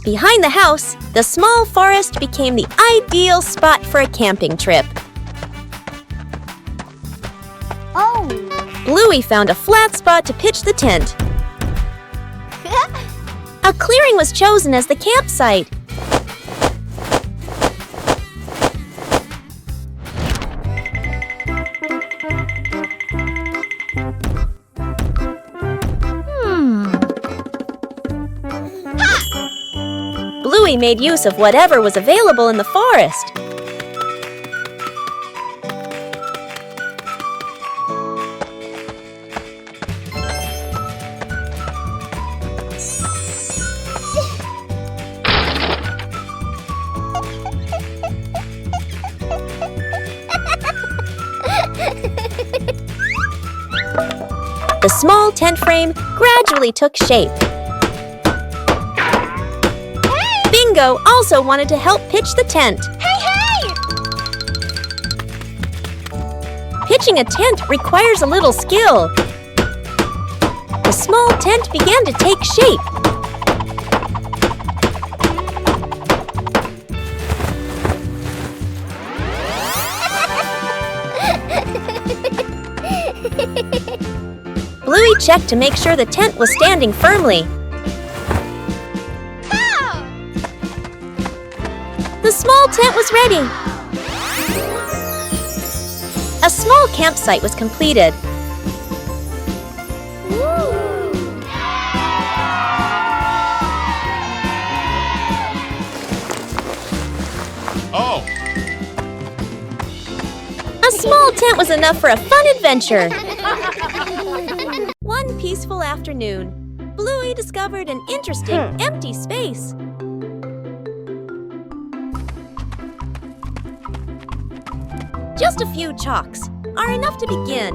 Behind the house, the small forest became the ideal spot for a camping trip. Oh! Bluey found a flat spot to pitch the tent. A clearing was chosen as the campsite. Bluey made use of whatever was available in the forest. The small tent frame gradually took shape. Bingo also wanted to help pitch the tent. Hey! Pitching a tent requires a little skill. The small tent began to take shape. Bluey checked to make sure the tent was standing firmly. The small tent was ready. A small campsite was completed. Oh! A small tent was enough for a fun adventure. One peaceful afternoon, Bluey discovered an interesting empty space. Just a few chalks are enough to begin.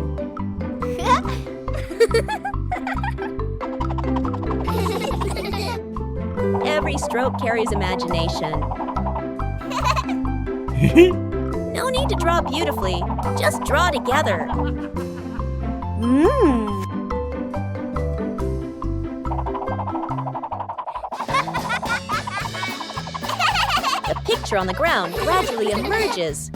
Every stroke carries imagination. No need to draw beautifully, just draw together. The picture on the ground gradually emerges.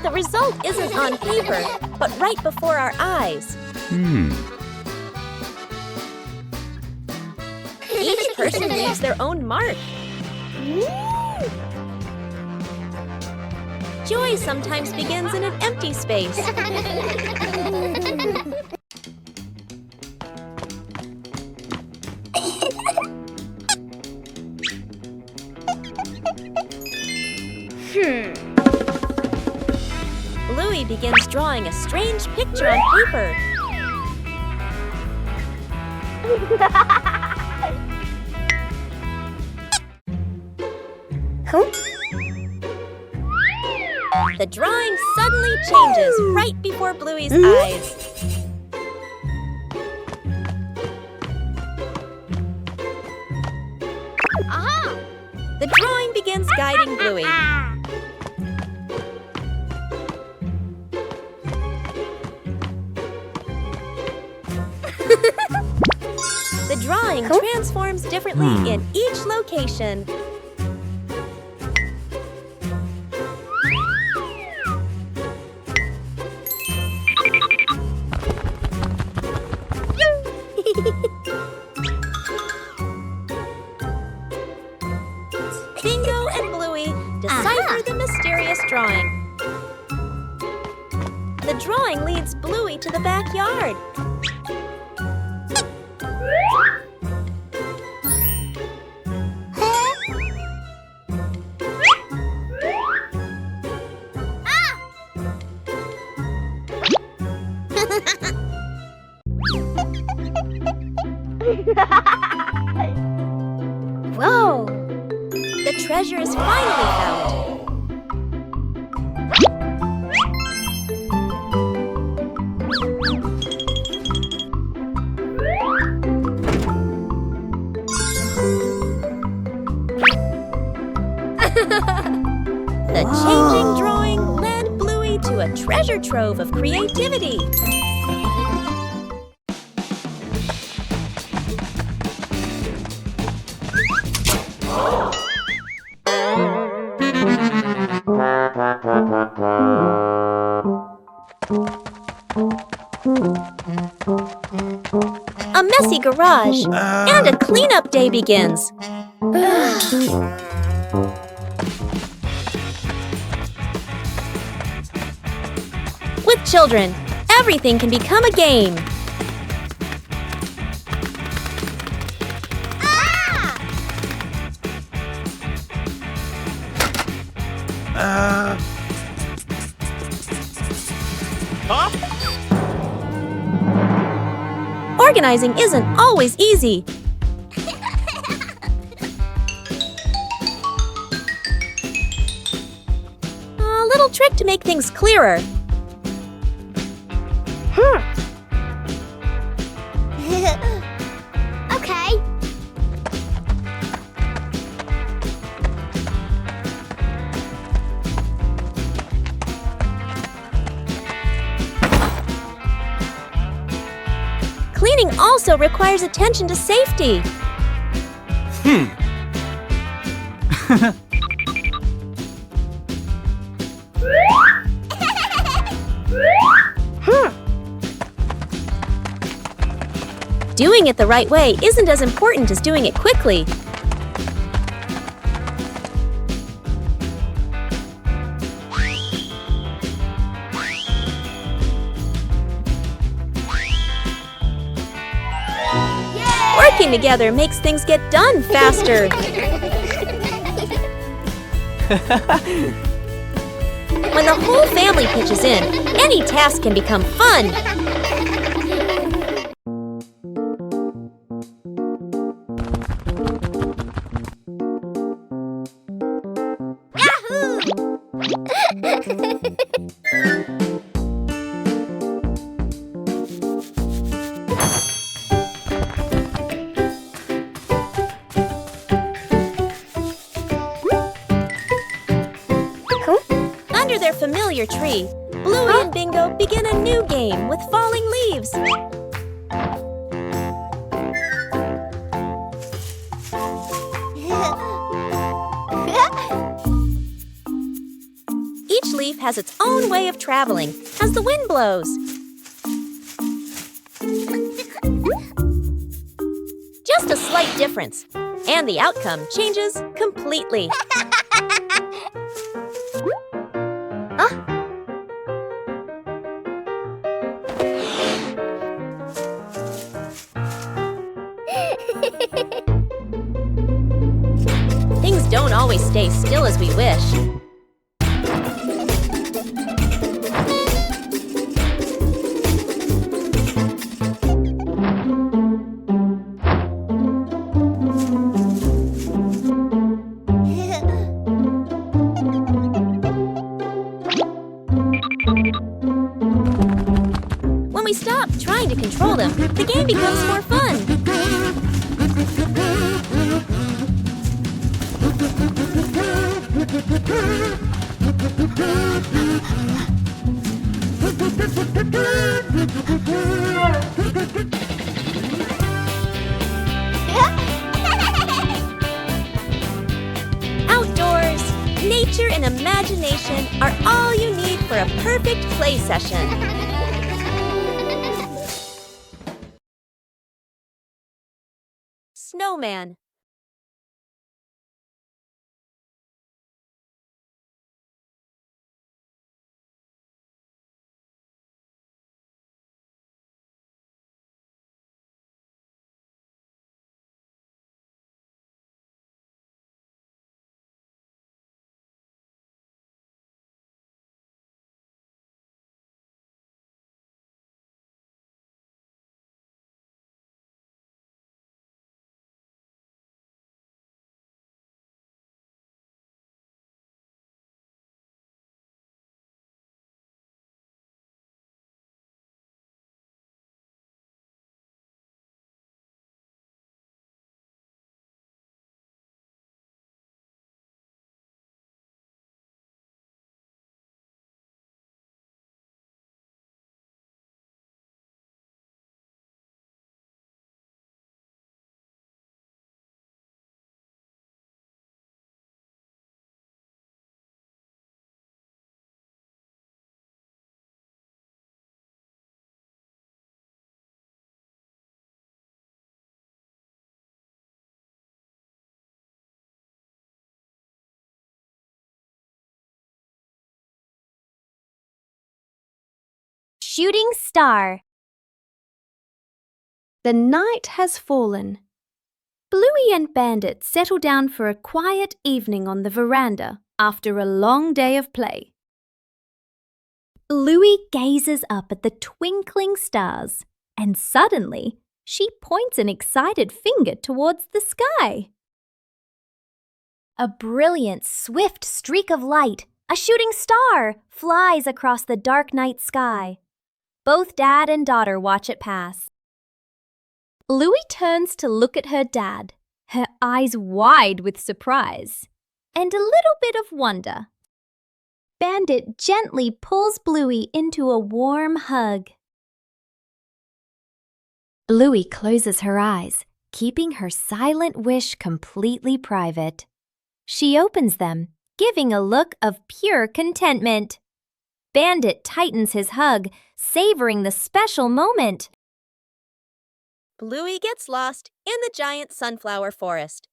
The result isn't on paper, but right before our eyes. Each person leaves their own mark. Joy sometimes begins in an empty space. Bluey begins drawing a strange picture on paper. The drawing suddenly changes right before Bluey's eyes. The drawing begins guiding Bluey. The drawing transforms differently in each location. Bingo and Bluey decipher the mysterious drawing. The drawing leads Bluey to the backyard. Whoa! The treasure is finally found. The changing drawing led Bluey to a treasure trove of creativity. A messy garage, and a cleanup day begins. With children, everything can become a game. Organizing isn't always easy. A little trick to make things clearer. Okay. Cleaning also requires attention to safety. Doing it the right way isn't as important as doing it quickly. Working together makes things get done faster. When the whole family pitches in, any task can become fun. Under their familiar tree, Bluey and Bingo begin a new game with falling leaves. Each leaf has its own way of traveling as the wind blows. Just a slight difference, and the outcome changes completely. Things don't always stay still as we wish. When we stop trying to control them, the game becomes more fun. Outdoors, nature and imagination are all you need for a perfect play session. Snowman. shooting star. The night has fallen. Bluey and Bandit settle down for a quiet evening on the veranda after a long day of play. Bluey gazes up at the twinkling stars, and suddenly she points an excited finger towards the sky. A brilliant, swift streak of light, a shooting star, flies across the dark night sky. Both dad and daughter watch it pass. Bluey turns to look at her dad, her eyes wide with surprise and a little bit of wonder. Bandit gently pulls Bluey into a warm hug. Bluey closes her eyes, keeping her silent wish completely private. She opens them, giving a look of pure contentment. Bandit tightens his hug, savoring the special moment. Bluey gets lost in the giant sunflower forest.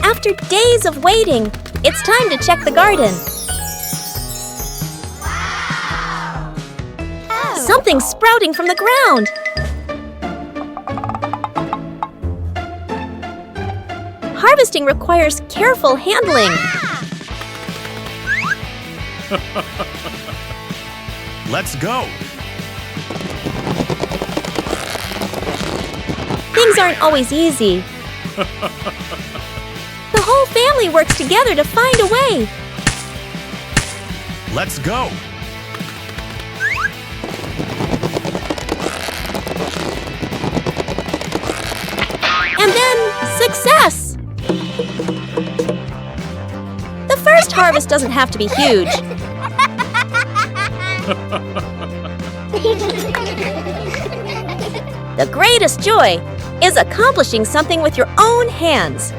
After days of waiting, it's time to check the garden. Something's sprouting from the ground. Harvesting requires careful handling. Let's go! Things aren't always easy. The whole family works together to find a way. Let's go! And then, success! The first harvest doesn't have to be huge. The greatest joy is accomplishing something with your own hands.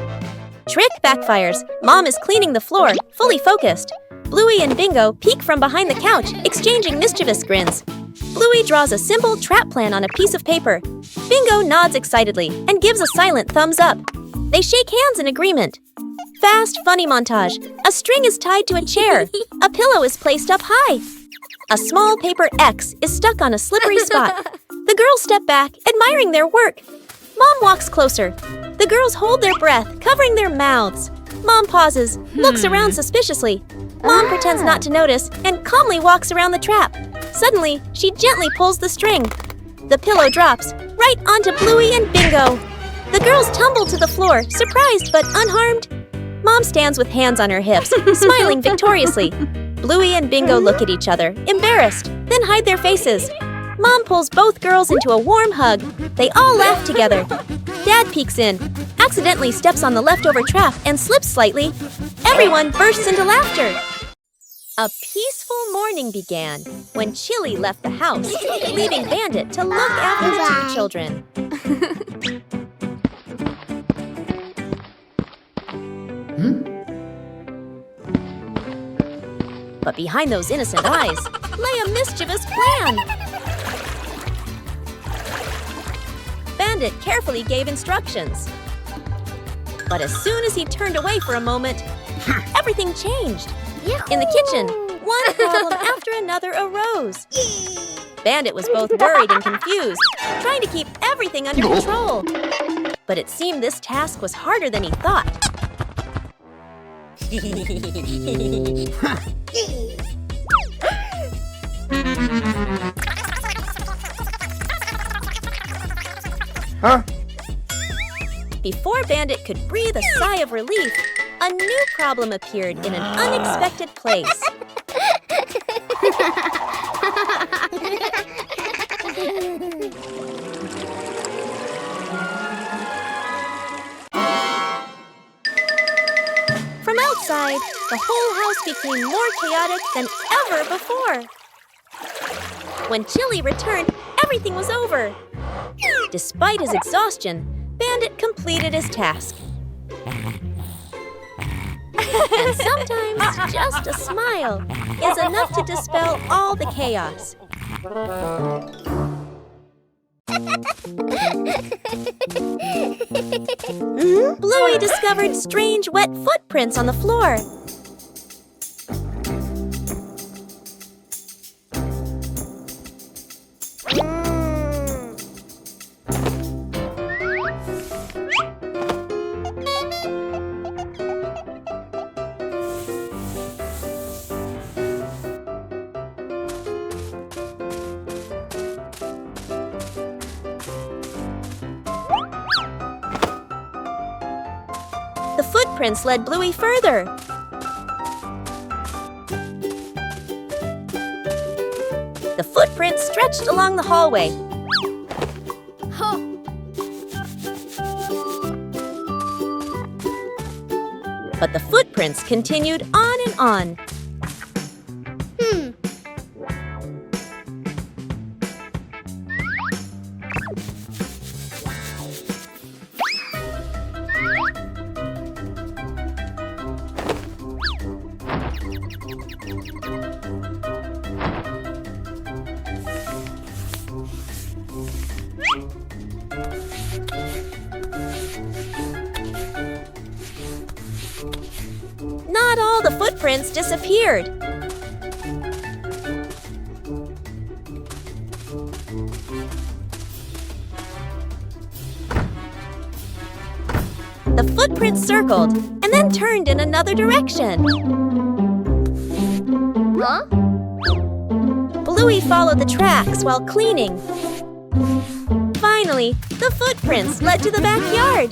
Trick backfires. Mom is cleaning the floor, fully focused. Bluey and Bingo peek from behind the couch, exchanging mischievous grins. Bluey draws a simple trap plan on a piece of paper. Bingo nods excitedly and gives a silent thumbs up. They shake hands in agreement. Fast, funny montage. A string is tied to a chair. A pillow is placed up high. A small paper X is stuck on a slippery spot. The girls step back, admiring their work. Mom walks closer. The girls hold their breath, covering their mouths. Mom pauses, looks around suspiciously. Mom pretends not to notice and calmly walks around the trap. Suddenly, she gently pulls the string. The pillow drops right onto Bluey and Bingo. The girls tumble to the floor, surprised but unharmed. Mom stands with hands on her hips, smiling victoriously. Bluey and Bingo look at each other, embarrassed, then hide their faces. Mom pulls both girls into a warm hug. They all laugh together. Dad peeks in, accidentally steps on the leftover trap and slips slightly. Everyone bursts into laughter. A peaceful morning began when Chilli left the house, leaving Bandit to look after the two children. But behind those innocent eyes lay a mischievous plan. Bandit carefully gave instructions. But as soon as he turned away for a moment, everything changed. In the kitchen, one problem after another arose. Bandit was both worried and confused, trying to keep everything under control. But it seemed this task was harder than he thought. Huh? Before Bandit could breathe a sigh of relief, a new problem appeared in an unexpected place. From outside, the whole house became more chaotic than ever before. When Chilli returned, everything was over. Despite his exhaustion, Bandit completed his task. And sometimes just a smile is enough to dispel all the chaos. Bluey discovered strange wet footprints on the floor. The footprints led Bluey further. The footprints stretched along the hallway. But the footprints continued on and on. Not all the footprints disappeared. The footprints circled and then turned in another direction. Huh? Bluey followed the tracks while cleaning. Finally, the footprints led to the backyard.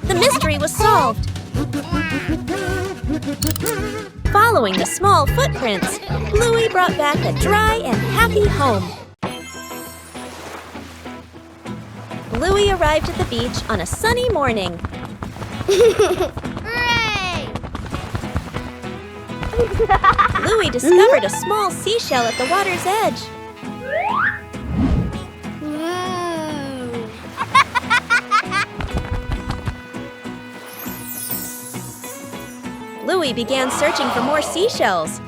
The mystery was solved. Following the small footprints, Bluey brought back a dry and happy home. Bluey arrived at the beach on a sunny morning. Hooray! Bluey discovered a small seashell at the water's edge. Bluey began searching for more seashells.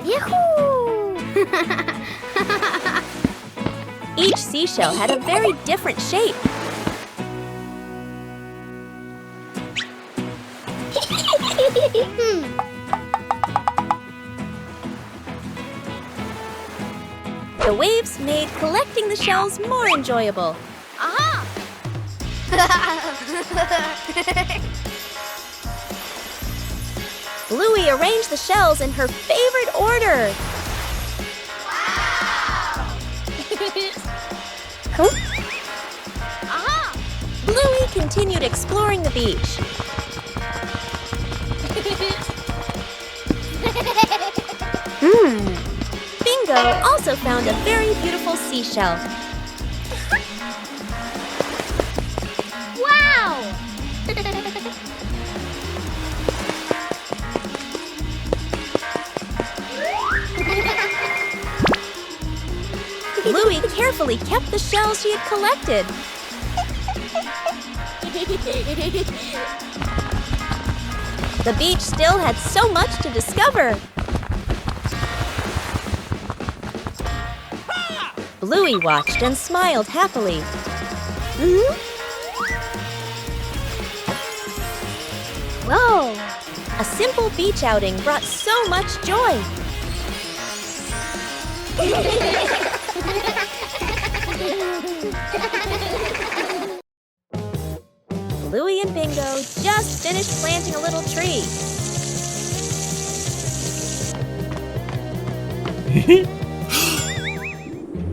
Yahoo! Each seashell had a very different shape. The waves made collecting the shells more enjoyable. Aha! Bluey arranged the shells in her favorite order. Aha! Bluey continued exploring the beach. Bingo also found a very beautiful seashell. Wow! Bluey carefully kept the shells she had collected. The beach still had so much to discover. Bluey watched and smiled happily. Whoa! A simple beach outing brought so much joy. Bluey and Bingo just finished planting a little tree.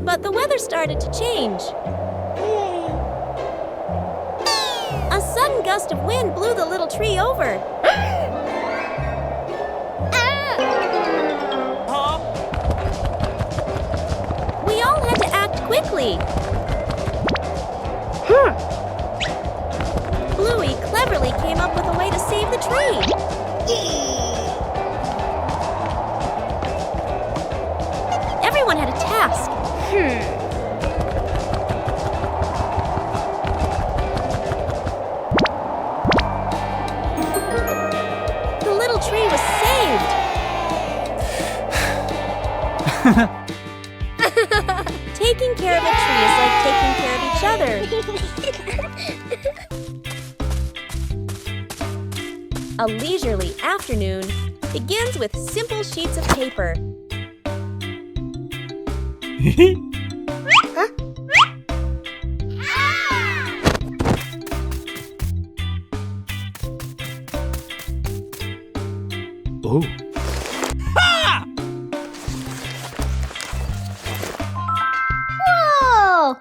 But the weather started to change. A sudden gust of wind blew the little tree over. We all had to act quickly. Bluey cleverly came up with a way to save the tree. Everyone had a task. The little tree was saved. Taking care of a tree is like taking care of each other. A leisurely afternoon begins with simple sheets of paper. Oh. Whoa!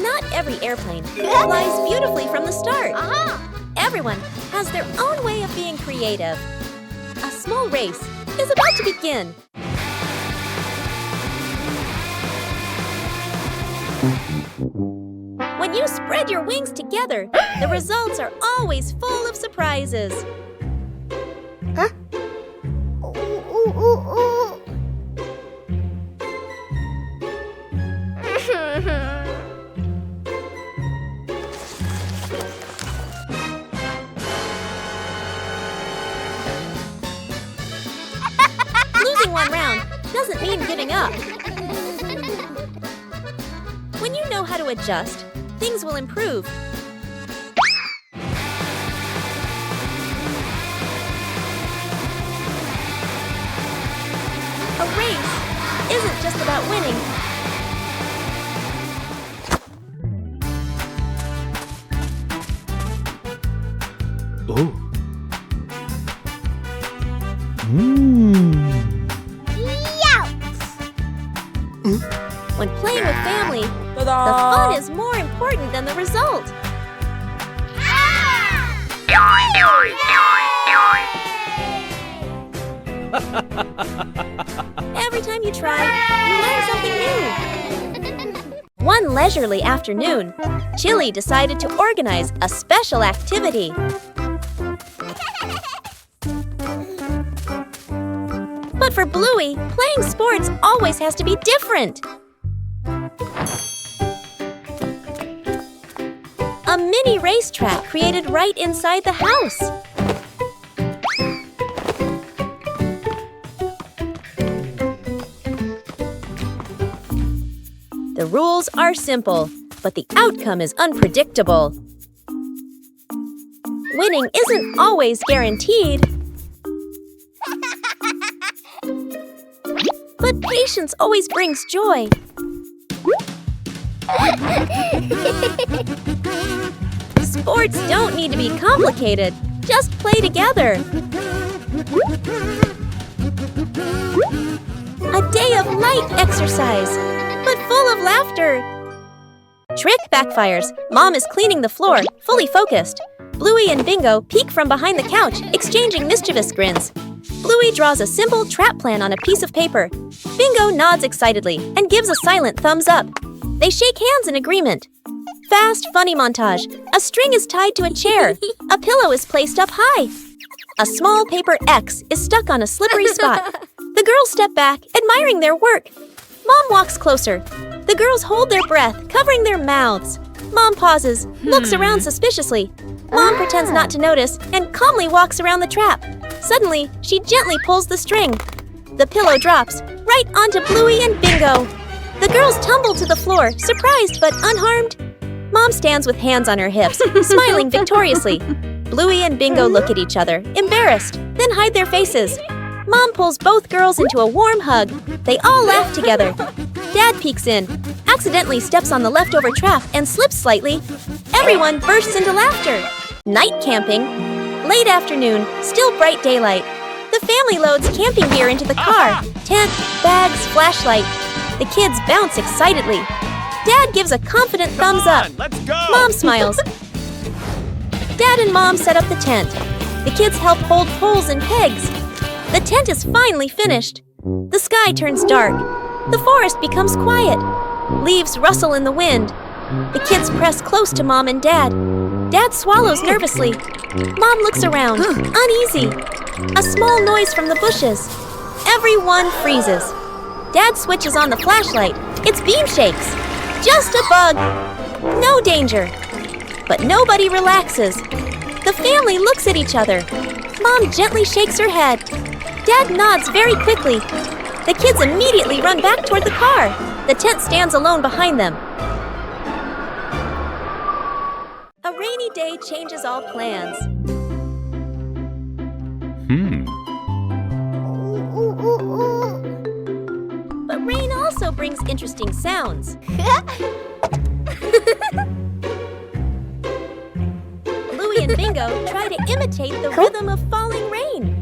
Not every airplane flies beautifully from the start. Everyone has their own way of being creative. A small race is about to begin. When you spread your wings together, the results are always full of surprises. Losing one round doesn't mean giving up. When you know how to adjust, things will improve. A race isn't just about winning. Oh. When playing with family, the fun is more important than the result. Every time you try, you learn something new. One leisurely afternoon, Chilli decided to organize a special activity. But for Bluey, playing sports always has to be different. A mini racetrack created right inside the house. The rules are simple, but the outcome is unpredictable. Winning isn't always guaranteed. But patience always brings joy. Sports don't need to be complicated. Just play together. A day of light exercise, but full of laughter. Trick backfires. Mom is cleaning the floor, fully focused. Bluey and Bingo peek from behind the couch, exchanging mischievous grins. Bluey draws a simple trap plan on a piece of paper. Bingo nods excitedly and gives a silent thumbs up. They shake hands in agreement. Fast, funny montage. A string is tied to a chair. A pillow is placed up high. A small paper X is stuck on a slippery spot. The girls step back, admiring their work. Mom walks closer. The girls hold their breath, covering their mouths. Mom pauses, looks around suspiciously. Mom pretends not to notice and calmly walks around the trap. Suddenly, she gently pulls the string. The pillow drops right onto Bluey and Bingo. The girls tumble to the floor, surprised but unharmed. Mom stands with hands on her hips, smiling victoriously. Bluey and Bingo look at each other, embarrassed, then hide their faces. Mom pulls both girls into a warm hug. They all laugh together. Dad peeks in, accidentally steps on the leftover trap and slips slightly. Everyone bursts into laughter. Night camping. Late afternoon, still bright daylight. The family loads camping gear into the car. Tent, bags, flashlight. The kids bounce excitedly. Dad gives a confident thumbs up. Let's go! Mom smiles. Dad and Mom set up the tent. The kids help hold poles and pegs. The tent is finally finished. The sky turns dark. The forest becomes quiet. Leaves rustle in the wind. The kids press close to Mom and Dad. Dad swallows nervously. Mom looks around, uneasy. A small noise from the bushes. Everyone freezes. Dad switches on the flashlight. Its beam shakes. Just a bug. No danger. But nobody relaxes. The family looks at each other. Mom gently shakes her head. Dad nods very quickly. The kids immediately run back toward the car. The tent stands alone behind them. A rainy day changes all plans. But rain also brings interesting sounds. Bluey and Bingo try to imitate the rhythm of falling rain.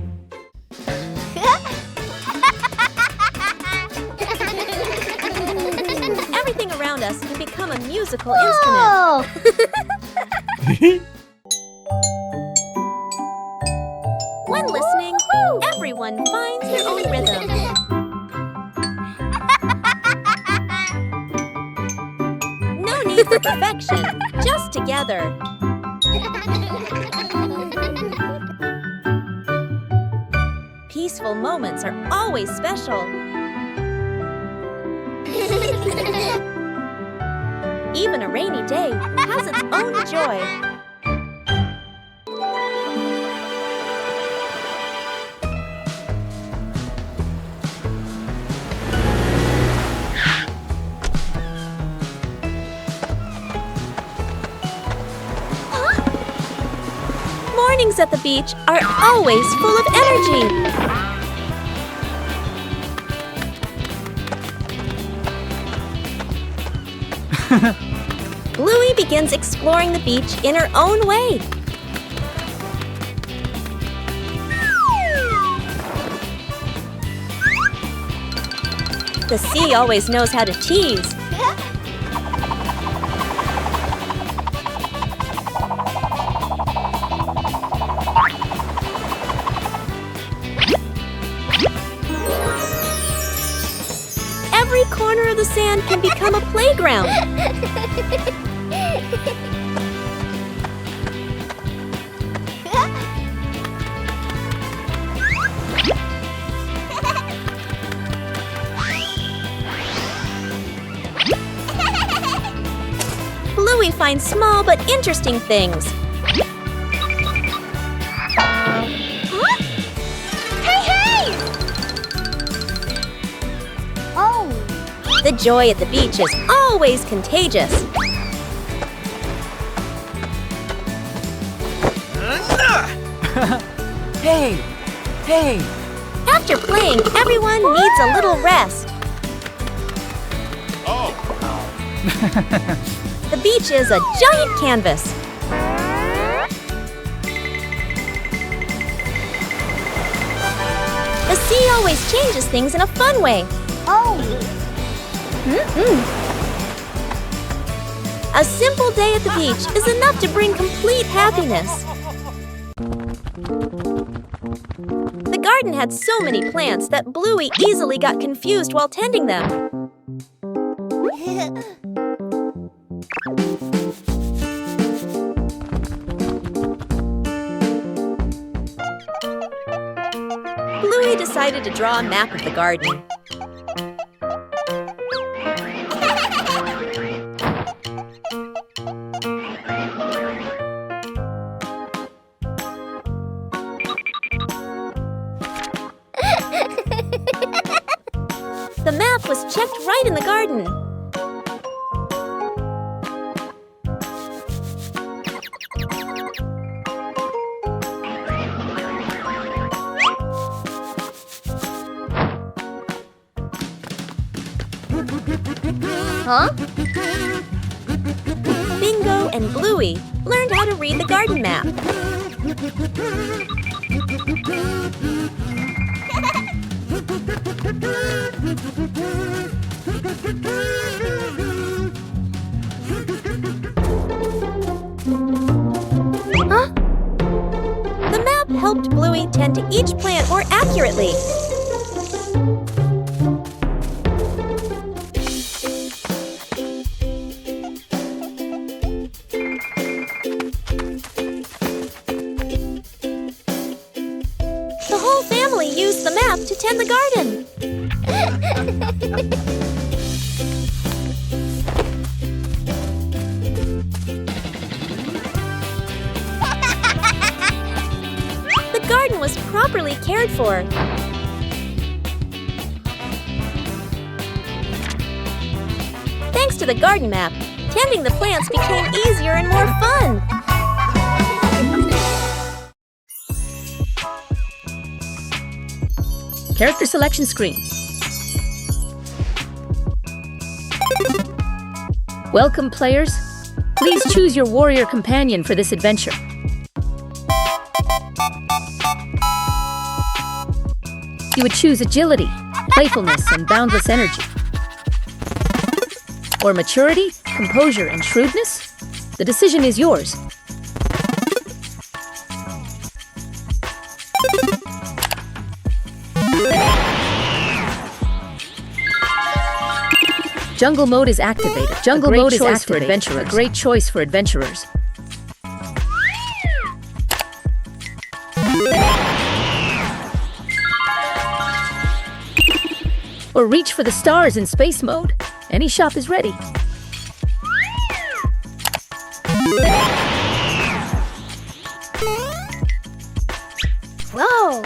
Everything around us can become a musical instrument. When listening, everyone finds their own rhythm. No need for perfection, just together. Peaceful moments are always special. Even a rainy day has its own joy. Mornings at the beach are always full of energy. Bluey begins exploring the beach in her own way. The sea always knows how to tease. Every corner of the sand can become a playground. Bluey finds small but interesting things. The joy at the beach is always contagious. Hey! After playing, everyone needs a little rest. Oh! The beach is a giant canvas. The sea always changes things in a fun way. A simple day at the beach is enough to bring complete happiness. The garden had so many plants that Bluey easily got confused while tending them. Bluey decided to draw a map of the garden. The map was checked right in the garden. Huh? Bingo and Bluey learned how to read the garden map. Huh? The map helped Bluey tend to each plant more accurately. The whole family used the map to tend the garden. The garden was properly cared for. Thanks to the garden map, tending the plants became easier and more fun. Character selection screen. Welcome, players. Please choose your warrior companion for this adventure. You would choose agility, playfulness, and boundless energy. Or maturity, composure, and shrewdness? The decision is yours. Jungle mode is activated. Jungle mode is activated for adventurers. A great choice for adventurers. Or reach for the stars in space mode. Any shop is ready. Whoa!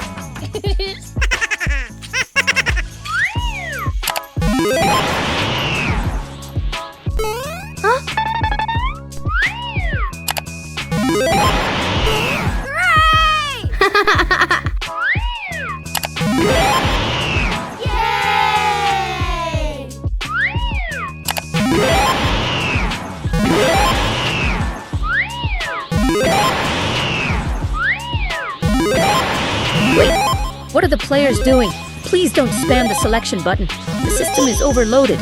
Wait, what are the players doing? Please don't spam the selection button. The system is overloaded.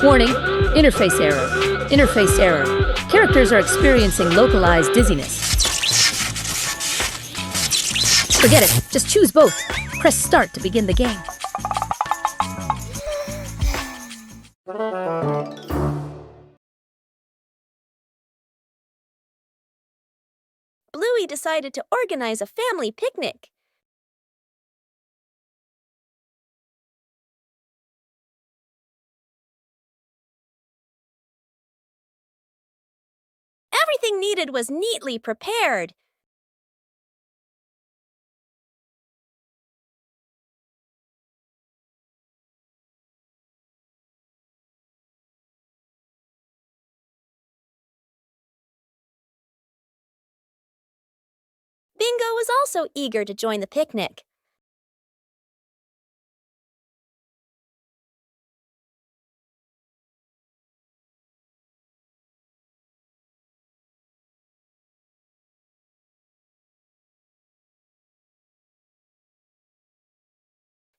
Warning, interface error. Interface error. Characters are experiencing localized dizziness. Forget it, just choose both. Press start to begin the game. Bluey decided to organize a family picnic. Everything needed was neatly prepared. Bingo was also eager to join the picnic.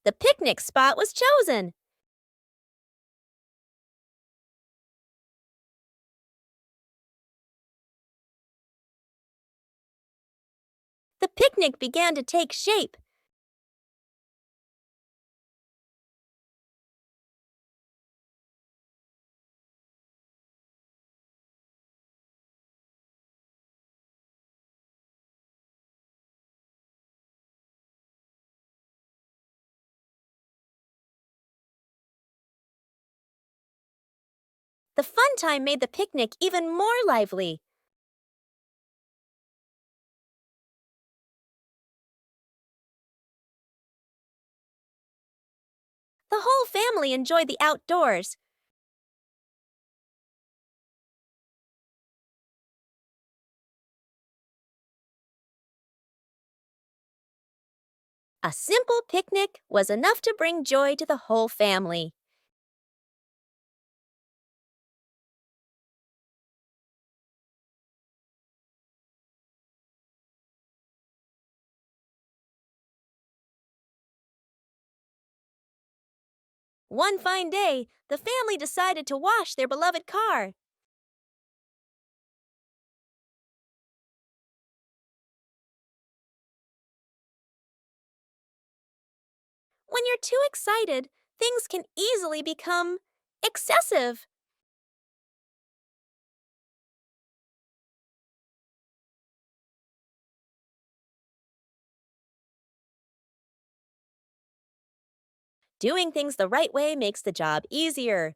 The picnic spot was chosen. The picnic began to take shape. The fun time made the picnic even more lively. The whole family enjoyed the outdoors. A simple picnic was enough to bring joy to the whole family. One fine day, the family decided to wash their beloved car. When you're too excited, things can easily become excessive. Doing things the right way makes the job easier.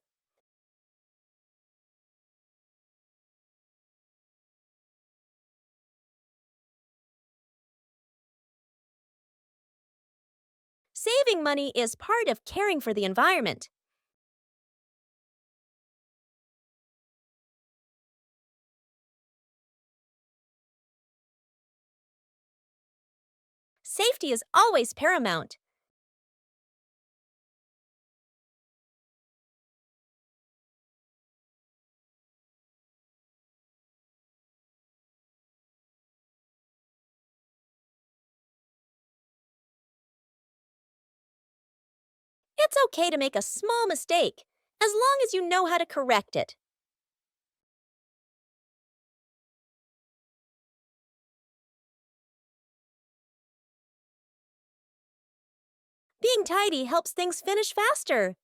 Saving money is part of caring for the environment. Safety is always paramount. It's okay to make a small mistake, as long as you know how to correct it. Being tidy helps things finish faster.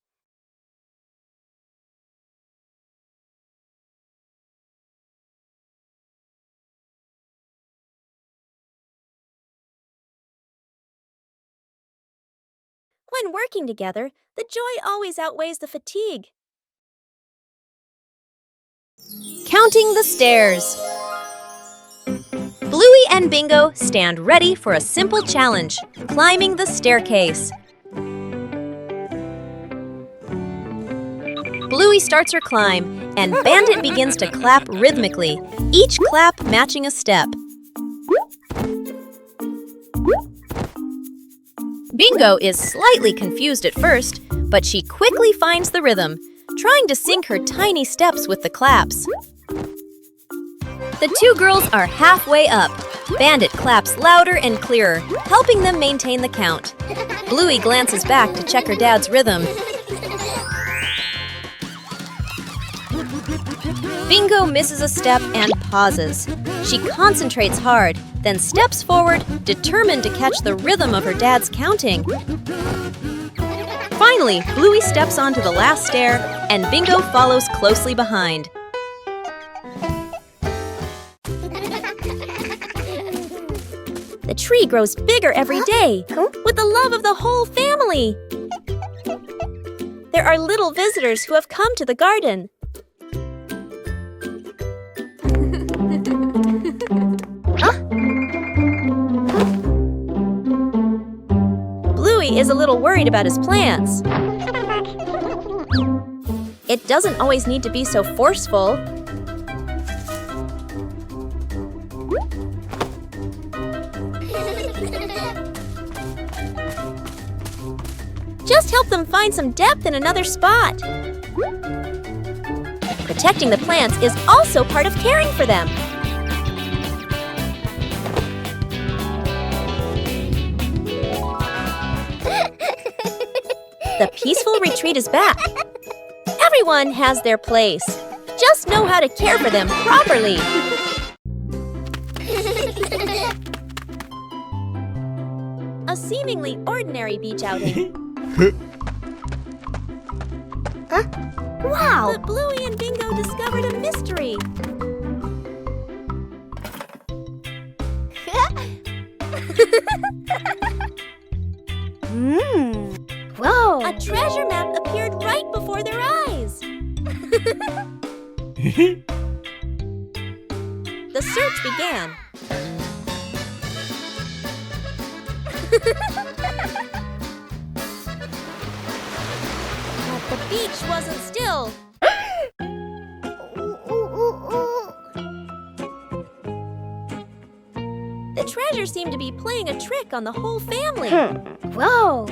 When working together, the joy always outweighs the fatigue. Counting the stairs. Bluey and Bingo stand ready for a simple challenge, climbing the staircase. Bluey starts her climb, and Bandit begins to clap rhythmically, each clap matching a step. Bingo is slightly confused at first, but she quickly finds the rhythm, trying to sync her tiny steps with the claps. The two girls are halfway up. Bandit claps louder and clearer, helping them maintain the count. Bluey glances back to check her dad's rhythm. Bingo misses a step and pauses. She concentrates hard, then steps forward, determined to catch the rhythm of her dad's counting. Finally, Bluey steps onto the last stair, and Bingo follows closely behind. The tree grows bigger every day, with the love of the whole family. There are little visitors who have come to the garden. Bluey is a little worried about his plants. It doesn't always need to be so forceful. Just help them find some depth in another spot. Protecting the plants is also part of caring for them. The peaceful retreat is back. Everyone has their place. Just know how to care for them properly. A seemingly ordinary beach outing. Wow! But Bluey and Bingo discovered a mystery. Whoa! A treasure map appeared right before their eyes. The search began. But the beach wasn't still. The treasure seemed to be playing a trick on the whole family. Whoa!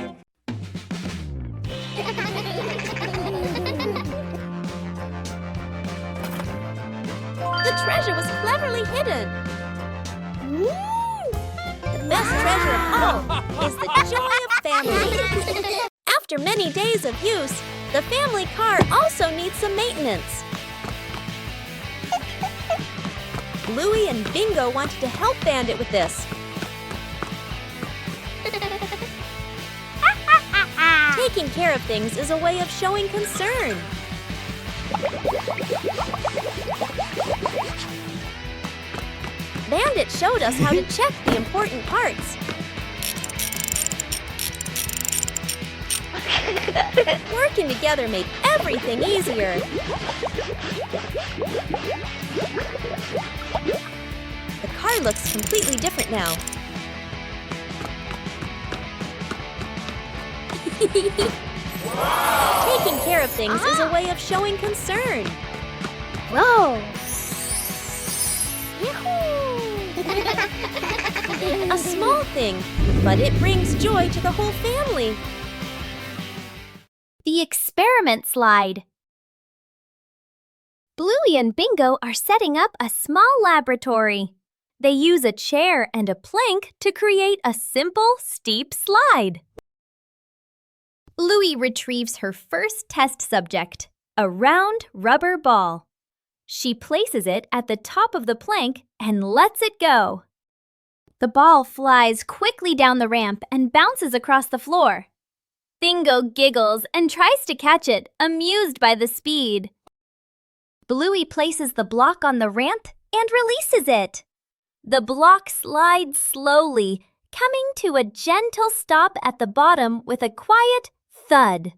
The treasure was cleverly hidden. The best treasure of all is the joy of family. After many days of use, the family car also needs some maintenance. Bluey and Bingo wanted to help Bandit with this. Taking care of things is a way of showing concern. Bandit showed us how to check the important parts. Working together made everything easier. The car looks completely different now. Taking care of things is a way of showing concern. Whoa! A small thing, but it brings joy to the whole family. The experiment slide. Bluey and Bingo are setting up a small laboratory. They use a chair and a plank to create a simple, steep slide. Bluey retrieves her first test subject, a round rubber ball. She places it at the top of the plank and lets it go. The ball flies quickly down the ramp and bounces across the floor. Bingo giggles and tries to catch it, amused by the speed. Bluey places the block on the ramp and releases it. The block slides slowly, coming to a gentle stop at the bottom with a quiet thud.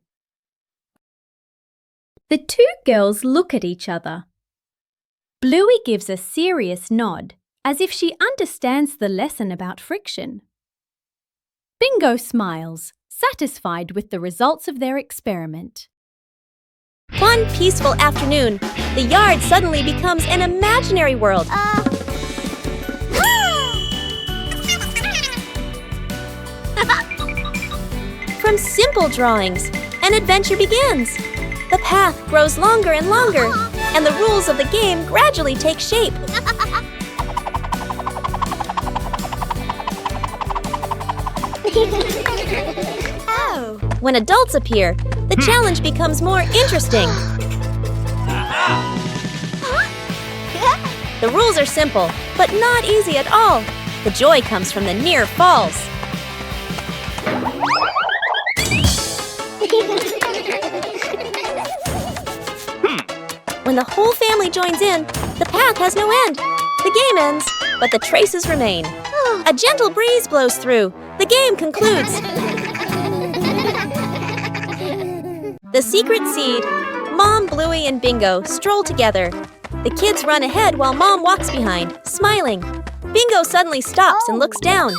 The two girls look at each other. Bluey gives a serious nod, as if she understands the lesson about friction. Bingo smiles, satisfied with the results of their experiment. One peaceful afternoon, the yard suddenly becomes an imaginary world. From simple drawings, an adventure begins. The path grows longer and longer, and the rules of the game gradually take shape. When adults appear, the challenge becomes more interesting. The rules are simple, but not easy at all. The joy comes from the near falls. When the whole family joins in, the path has no end. The game ends, but the traces remain. A gentle breeze blows through. The game concludes. The secret seed. Mom, Bluey, and Bingo stroll together. The kids run ahead while Mom walks behind, smiling. Bingo suddenly stops and looks down.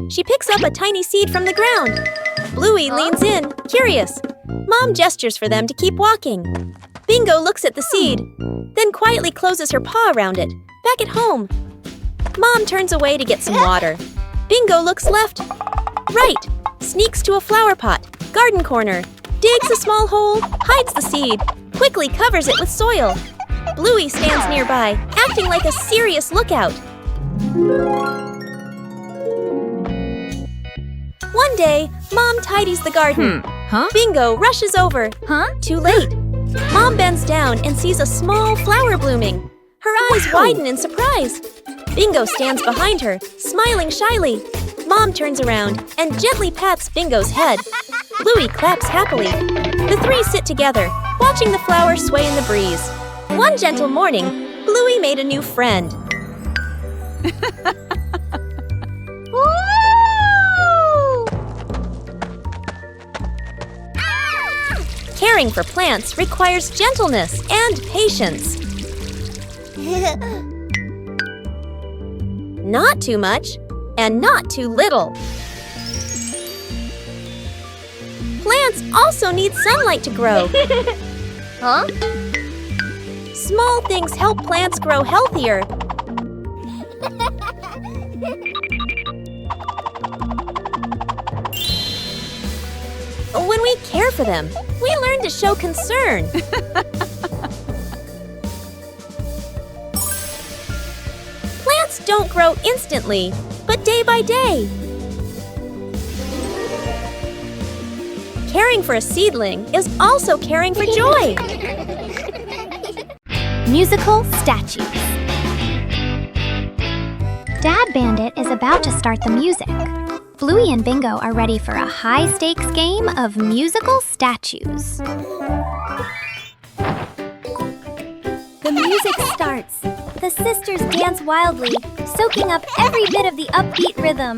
She picks up a tiny seed from the ground. Bluey leans in, curious. Mom gestures for them to keep walking. Bingo looks at the seed, then quietly closes her paw around it. Back at home. Mom turns away to get some water. Bingo looks left, right, sneaks to a flower pot, garden corner, digs a small hole, hides the seed, quickly covers it with soil. Bluey stands nearby, acting like a serious lookout. One day, Mom tidies the garden. Bingo rushes over. Too late. Mom bends down and sees a small flower blooming. Her eyes widen in surprise. Bingo stands behind her, smiling shyly. Mom turns around and gently pats Bingo's head. Bluey claps happily. The three sit together, watching the flowers sway in the breeze. One gentle morning, Bluey made a new friend. Caring for plants requires gentleness and patience. Not too much and not too little. Plants also need sunlight to grow. Small things help plants grow healthier. care for them. We learn to show concern. Plants don't grow instantly, but day by day. Caring for a seedling is also caring for joy. Musical statues. Dad Bandit is about to start the music. Bluey and Bingo are ready for a high-stakes game of musical statues. The music starts. The sisters dance wildly, soaking up every bit of the upbeat rhythm.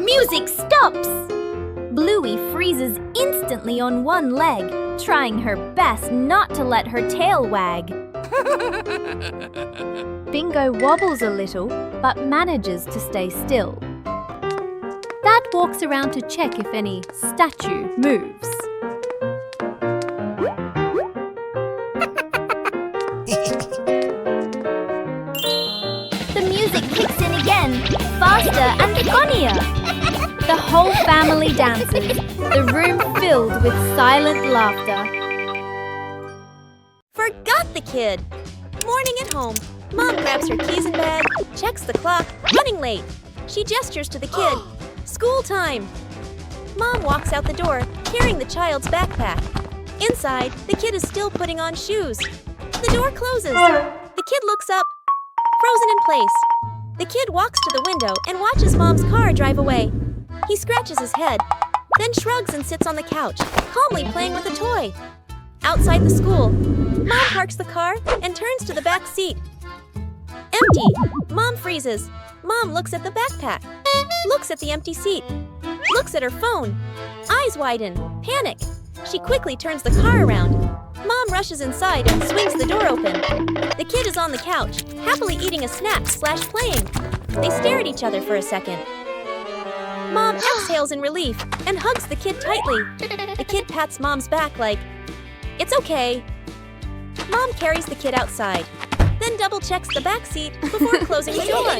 Music stops! Bluey freezes instantly on one leg, trying her best not to let her tail wag. Bingo wobbles a little, but manages to stay still. Dad walks around to check if any statue moves. The music kicks in again, faster and funnier. The whole family dances, the room filled with silent laughter. Forgot the kid. Morning at home. Mom grabs her keys and bag, checks the clock, running late. She gestures to the kid. School time. Mom walks out the door, carrying the child's backpack. Inside, the kid is still putting on shoes. The door closes. The kid looks up, frozen in place. The kid walks to the window and watches Mom's car drive away. He scratches his head, then shrugs and sits on the couch, calmly playing with a toy. Outside the school, Mom parks the car and turns to the back seat. Empty. Mom freezes. Mom looks at the backpack, looks at the empty seat, looks at her phone. Eyes widen. Panic. She quickly turns the car around. Mom rushes inside and swings the door open. The kid is on the couch, happily eating a snack/playing. They stare at each other for a second. Mom exhales in relief and hugs the kid tightly. The kid pats Mom's back like, "It's okay." Mom carries the kid outside, then double checks the back seat before closing the door.